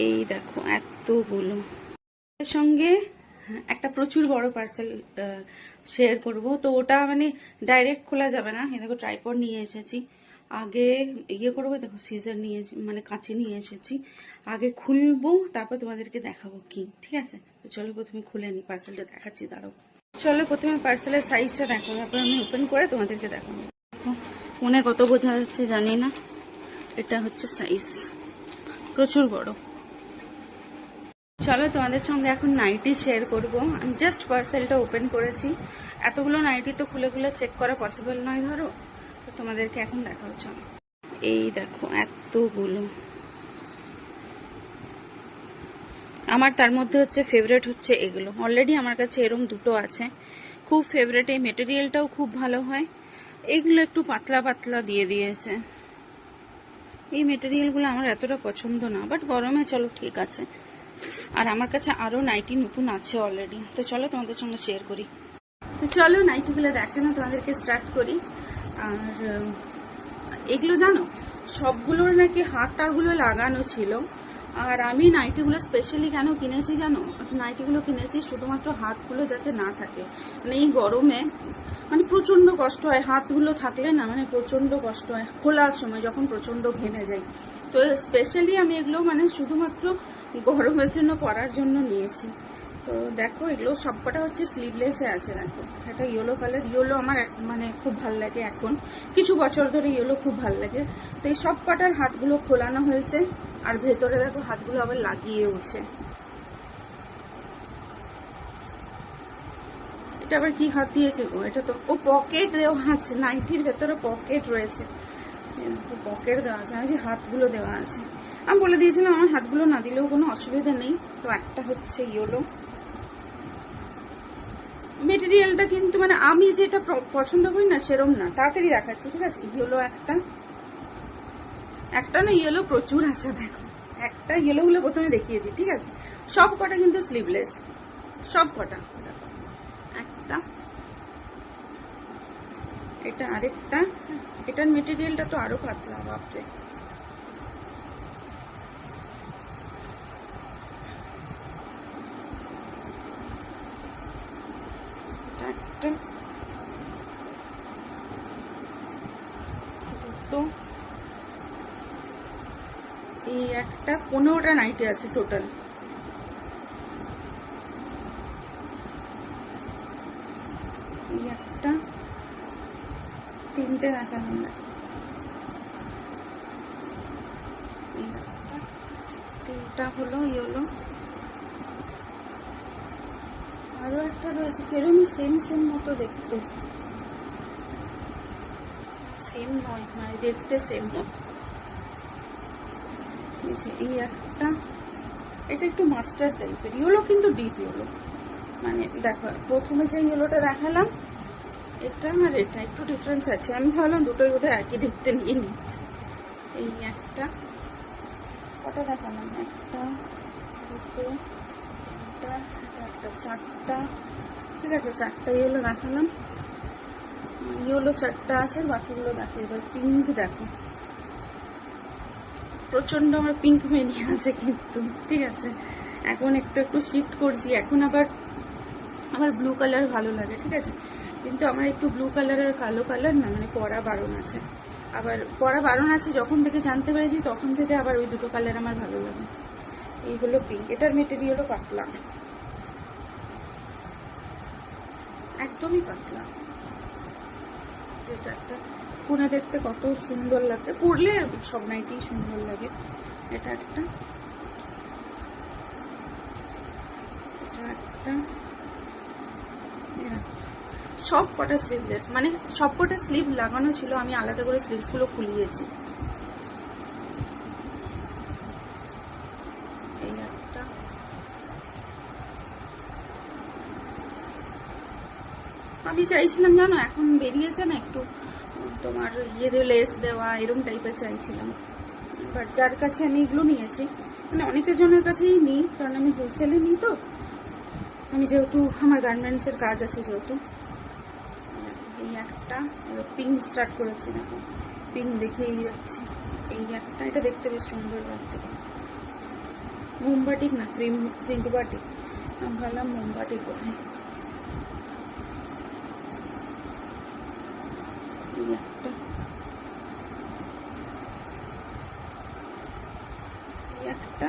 এই দেখো এতগুলো এর সঙ্গে একটা প্রচুর বড় পার্সেল শেয়ার করব। তো ওটা মানে ডাইরেক্ট খোলা যাবে না। এই দেখো ট্রাইপড নিয়ে এসেছি, আগে ইয়ে করবো। দেখো সিজার নিয়ে মানে কাঁচি নিয়ে এসেছি, আগে খুলবো তারপর তোমাদেরকে দেখাবো কি। ঠিক আছে, তো চলো প্রথমে খুলে নিই, পার্সেলটা দেখাচ্ছি, দাঁড়াও। চলো প্রথমে পার্সেলের সাইজটা দেখো, তারপর আমি ওপেন করে তোমাদেরকে দেখাবো। ফোনে কত বোঝা যাচ্ছে জানি না, এটা হচ্ছে সাইজ, প্রচুর বড়। চলো তোমাদের সঙ্গে এখন নাইটি শেয়ার করব। আমি জাস্ট পার্সেলটা ওপেন করেছি, এতগুলো নাইটি তো খুলে খুলে চেক করা পসিবল নয় ধরো, তো তোমাদেরকে এখন দেখা হচ্ছে। এই দেখো এতগুলো, আমার তার মধ্যে হচ্ছে ফেভারিট হচ্ছে এগুলো। অলরেডি আমার কাছে এরম দুটো আছে, খুব ফেভারিট। এই মেটেরিয়ালটাও খুব ভালো হয়। এগুলো একটু পাতলা পাতলা দিয়ে দিয়েছে, এই মেটেরিয়ালগুলো আমার এতটা পছন্দ না, বাট গরমে চলো ঠিক আছে। আর আমার কাছে আরো নাইটি নতুন আছে অলরেডি, তো চলো তোমাদের সঙ্গে শেয়ার করি। তো চলো নাইটিগুলো দেখানো তোমাদেরকে স্টার্ট করি। আর এগুলো জানো সবগুলোর নাকি হাতাগুলো লাগানো ছিল, আর আমি নাইটিগুলো স্পেশালি কেন কিনেছি জানো, নাইটিগুলো কিনেছি শুধুমাত্র হাতগুলো যাতে না থাকে। মানে এই গরমে মানে প্রচন্ড কষ্ট হয়, হাতগুলো থাকলে না মানে প্রচন্ড কষ্ট হয় খোলার সময়, যখন প্রচন্ড ঘেমে যায়। তো স্পেশালি আমি এগুলো মানে শুধুমাত্র গরমের জন্য পরার জন্য নিয়েছি। তো দেখো এগুলো সবকটা হচ্ছে স্লিভলেসে আছে। দেখো এটা ইয়েলো কালার, ইয়েলো আমার মানে খুব ভাল লাগে, এখন কিছু বছর ধরে ইয়েলো খুব ভাল লাগে। তো এই সব কটার হাতগুলো খোলানো হয়েছে, আর ভেতরে দেখো হাতগুলো আবার লাগিয়ে উঠছে। এটা আবার কি হাত দিয়েছে গো, এটা তো ও পকেট দেওয়া আছে, নাইটির ভেতরে পকেট রয়েছে, পকেট দেওয়া আছে, আমি হাতগুলো দেওয়া আছে। আমি বলে দিয়েছিলাম আমার হাতগুলো না দিলেও কোনো অসুবিধা নেই। তো একটা হচ্ছে ইয়েলো মেটেরিয়ালটা, কিন্তু মানে আমি যেটা পছন্দ করি না সেরম না, তাড়াতাড়ি দেখাচ্ছি ঠিক আছে। ইয়েলো একটা না ইয়েলো প্রচুর আছে, দেখো একটা ইয়েলো গুলো প্রথমে দেখিয়ে দিই ঠিক আছে। সব কটা কিন্তু স্লিভলেস, সব কটা। একটা, এটা আরেকটা, এটার মেটেরিয়ালটা তো আরো পাতলা, বাপরে। একটা, দুটো, এই একটা, 15টা নাইটি আছে টোটাল। এই একটা, তিনটে দেখালাম না, এই একটা, তিনটা হলো ইয়েলো, আরো একটা রয়েছে কেরমই সেম সেম মতো দেখতে, সেম নয় মানে দেখতে সেম মতো। এই একটা, এটা একটু মাস্টার টাইপের ইয়েলো, কিন্তু ডিপ ইয়েলো। মানে দেখো প্রথমে যে ইয়েলোটা দেখালাম এটা আর এটা একটু ডিফারেন্স আছে, আমি ভাবলাম দুটোই বোধহয় একই দেখতে নিয়ে নিচ্ছি। এই একটা, কটা দেখালাম, একটা, দুটো, তিনটা, একটা, চারটা, ঠিক আছে চারটা ইয়েলো দেখালাম। ইয়েলো চারটা আছে, বাকিগুলো দেখো। এবার পিঙ্ক দেখো, প্রচন্ড আমার পিঙ্ক মেনিয়া আছে কিন্তু, ঠিক আছে এখন একটু একটু শিফট করছি। এখন আবার আমার ব্লু কালার ভালো লাগে, ঠিক আছে, কিন্তু আমার একটু ব্লু কালার আর কালো কালার না মানে পরা বারণ আছে। আবার পরা বারণ আছে যখন থেকে জানতে পেরেছি, তখন থেকে আবার ওই দুটো কালার আমার ভালো লাগে। এইগুলো পিঙ্ক, এটার মেটেরিয়ালও পাতলা, একদমই পাতলা। যেটা একটা পরে দেখতে কত সুন্দর লাগছে, পরলে সব নাইটি সুন্দর লাগে। এটা একটা, এটা একটা, সব কটা স্লিভলেস, মানে সব কটা স্লিভ লাগানো ছিল, আমি আলাদা করে স্লিভস গুলো খুলিয়েছি। এই একটা, আমি চাইছিলাম জানো এখন বেরিয়েছে না একটু তোমার ইয়ে দিয়ে লেস দেওয়া এরকম টাইপের চাইছিলাম, বাট যার কাছে আমি এগুলো নিয়েছি মানে অনেকের জনের কাছেই নিই, কারণ আমি হোলসেলে নিই। তো আমি যেহেতু আমার গার্মেন্টসের কাজ আছে যেহেতু। এই একটা, পিঙ্ক স্টার্ট করেছি, দেখো পিঙ্ক দেখেই যাচ্ছি। এই একটা, এটা দেখতে বেশ সুন্দর লাগছে। মোমবাটিক না, প্রিন্ট বাটিক। আমি ভাবলাম মোমবাটিক কোথায়। একটা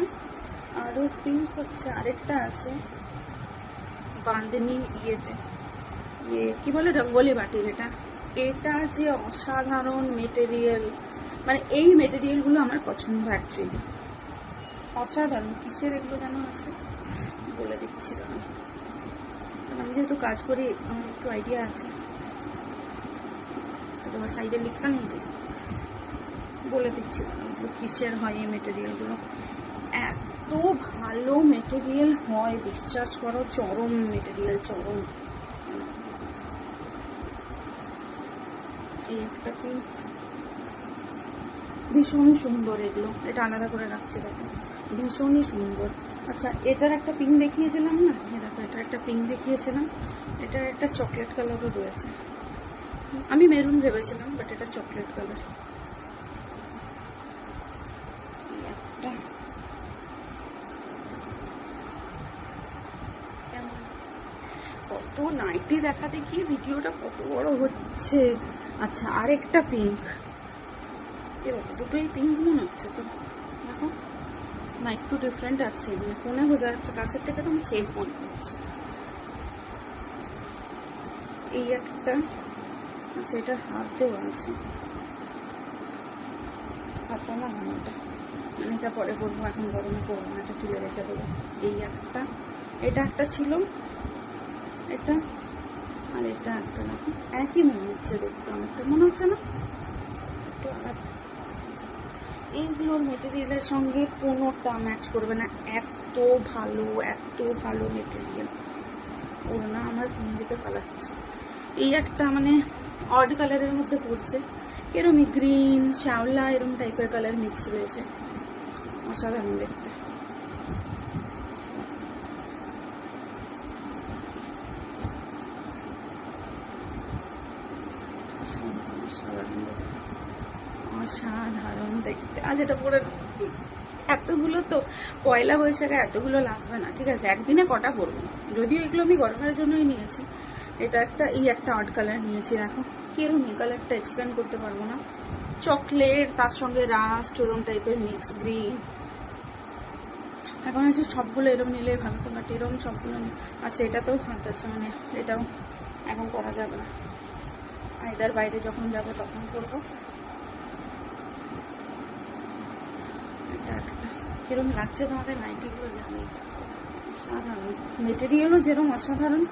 আরো পিঙ্ক হচ্ছে, আরেকটা আছে বাঁধনি ইয়েতে, কি বলে রঙ্গোলি বাটির। এটা যে অসাধারণ মেটেরিয়াল, মানে এই মেটেরিয়ালগুলো আমার পছন্দ অ্যাকচুয়ালি, অসাধারণ। কিসের এগুলো যেন আছে বলে দিচ্ছি, আমি যেহেতু কাজ করি আমার একটু আইডিয়া আছে, তোমার সাইডে লিখা নেই যে, বলে দিচ্ছি কিসের হয় এই মেটেরিয়ালগুলো। এত ভালো মেটেরিয়াল হয় বিশ্বাস করো, চরম মেটেরিয়াল, চরম। এই একটা পিঙ্ক ভীষণ সুন্দর, এগুলো এটা আলাদা করে রাখছি, দেখো ভীষণই সুন্দর। আচ্ছা এটার একটা পিঙ্ক দেখিয়েছিলাম না, দেখো এটার একটা পিঙ্ক দেখিয়েছিলাম, এটার একটা চকলেট কালারও রয়েছে। আমি মেরুন ভেবেছিলাম, বাট এটা চকলেট কালার। কত নাইটি দেখাতে গিয়ে ভিডিওটা কত বড় হচ্ছে। আচ্ছা আরেকটা পিঙ্ক, দুটোই পিঙ্ক মনে হচ্ছে তো, দেখো না একটু ডিফারেন্ট আছে, মানে ফোনে বোঝা যাচ্ছে, কাছের থেকে তো আমি সেভ মনে করছি। এই একটা, আচ্ছা এটা হাত দেওয়া আছে, হাতটা না এটা, মানে এটা পরে করবো, এখন গরমে করবো না, এটা তুলে রেখে দেবো। এই একটা, এটা একটা ছিল, এটা আর এটা একটা, দেখো একই মনে হচ্ছে দেখতে, অনেকটা মনে হচ্ছে না। এইগুলোর মেটেরিয়ালের সঙ্গে কোনোটা ম্যাচ করবে না, এত ভালো, এত ভালো মেটেরিয়াল। ওর না আমার ফোন দিকে পালাচ্ছে। এই একটা মানে অড কালারের মধ্যে পড়ছে, এরমই গ্রিন শ্যাওলা এরম টাইপের কালার মিক্স রয়েছে, অসাধারণ দেখতে। অসাধারণ দেখতে। আজ এটা পরে এতগুলো তো পয়লা বৈশাখে এতগুলো লাগবে না, ঠিক আছে একদিনে কটা পরবো, যদিও এগুলো আমি গরমের জন্যই নিয়েছি। এটা একটা, এই একটা অড কালার নিয়েছি, দেখো কিরম, এই কালারটা এক্সপ্লেন করতে পারবো না, চকলেট তার সঙ্গে রাস্ট ওরম টাইপের মিক্স গ্রিন। এখন হচ্ছে সবগুলো এরম নিলে ভালো তো, বাট এরম সবগুলো আচ্ছা এটাতেও হাত আছে, মানে এটাও এখন করা যাবে না, আইদার বাইরে যখন যাবো তখন করবো। এটা একটা কিরম লাগছে তোমাদের নাইটিগুলো জানি, সাধারণ মেটেরিয়ালও যেরকম অসাধারণ।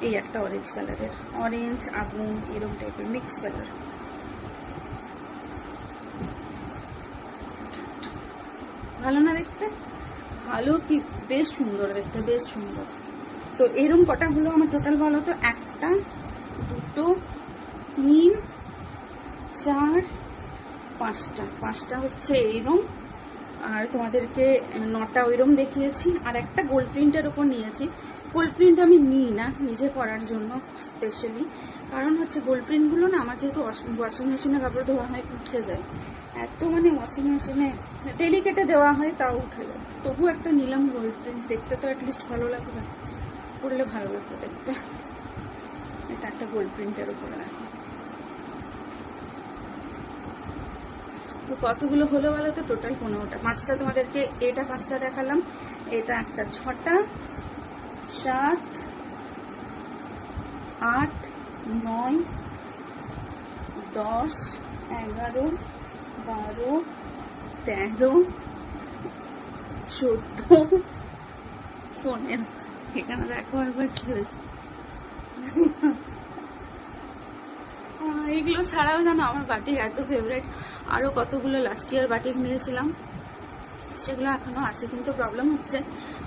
এই একটা অরেঞ্জ কালারের, অরেঞ্জ আগুন এরকম টাইপের মিক্স কালার, ভালো না দেখতে, ভালো কি বেশ সুন্দর দেখতে, বেশ সুন্দর। তো এরকম কটা হলো আমার টোটাল বলো তো, একটা দুটো তিন চার পাঁচটা, পাঁচটা হচ্ছে এইরকম, আর তোমাদেরকে নটা ওইরকম দেখিয়েছি, আর একটা গোল্ড প্রিন্টের ওপর নিয়েছি। গোল্ড প্রিন্ট আমি নিই না নিজে পরার জন্য স্পেশালি, কারণ হচ্ছে গোল্ড প্রিন্টগুলো না আমার যেহেতু ওয়াশিং মেশিনে কাপড় ধোয়া হয় উঠে যায়, এত মানে ওয়াশিং মেশিনে ডেলিকেটে দেওয়া হয় তাও উঠে যায়, তবু একটা নিলাম গোল্ড প্রিন্ট, দেখতে তো অ্যাটলিস্ট ভালো লাগবে, পরলে ভালো লাগবে দেখতে। এটা একটা গোল্ড প্রিন্টের উপরে রাখি। তো কতগুলো হলো বলো তো, টোটাল 15টা, পাঁচটা তোমাদেরকে, এটা পাঁচটা দেখালাম, এটা একটা ছটা, 7 8 9 10 11 12 13 14 15। এখানে দেখো একবার কি হয়েছে। এগুলো ছাড়াও জানো আমার বাটিক এত ফেভারিট, আরও কতগুলো লাস্ট ইয়ার বাটিক নিয়েছিলাম, সেগুলো এখনো আছে, কিন্তু প্রবলেম হচ্ছে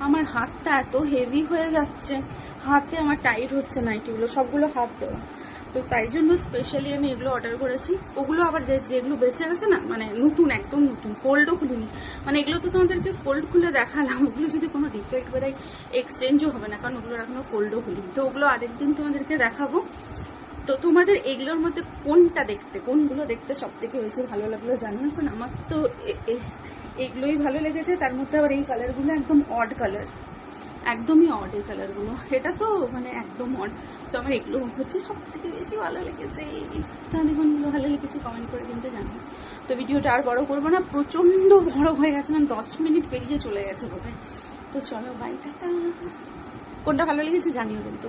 আমার হাতটা এত হেভি হয়ে যাচ্ছে, হাতে আমার টাইট হচ্ছে নাইটিগুলো, সবগুলো হাত দেওয়া, তো তাই জন্য স্পেশালি আমি এগুলো অর্ডার করেছি। ওগুলো আবার যেগুলো বেঁচে আছে না, মানে নতুন একদম নতুন, ফোল্ডও খুলিনি, মানে এগুলো তো তোমাদেরকে ফোল্ড খুলে দেখালাম, ওগুলো যদি কোনো ডিফেক্ট বেরোয় এক্সচেঞ্জও হবে না, কারণ ওগুলোর এখনো ফোল্ডও খুলিনি, তো ওগুলো আরেকদিন তোমাদেরকে দেখাবো। তো তোমাদের এগুলোর মধ্যে কোনটা দেখতে, কোনগুলো দেখতে সব থেকে বেশি ভালো লাগলো জানো, এখন আমার তো এগুলোই ভালো লেগেছে। তার মধ্যে আবার এই কালারগুলো একদম অড কালার, একদমই অড এই কালারগুলো। এটা তো মানে একদম অড। তো আমার এগুলো হচ্ছে সব থেকে বেশি ভালো লেগেছে। তাহলে কোনগুলো ভালো লেগেছে কমেন্ট করে কিন্তু জানাবো। তো ভিডিওটা আর বড় করবো না, প্রচণ্ড বড় হয়ে গেছে, মানে 10 মিনিট পেরিয়ে চলে গেছে বোধহয়। তো চলো বাই, টাটা। কোনটা ভালো লেগেছে জানিও কিন্তু।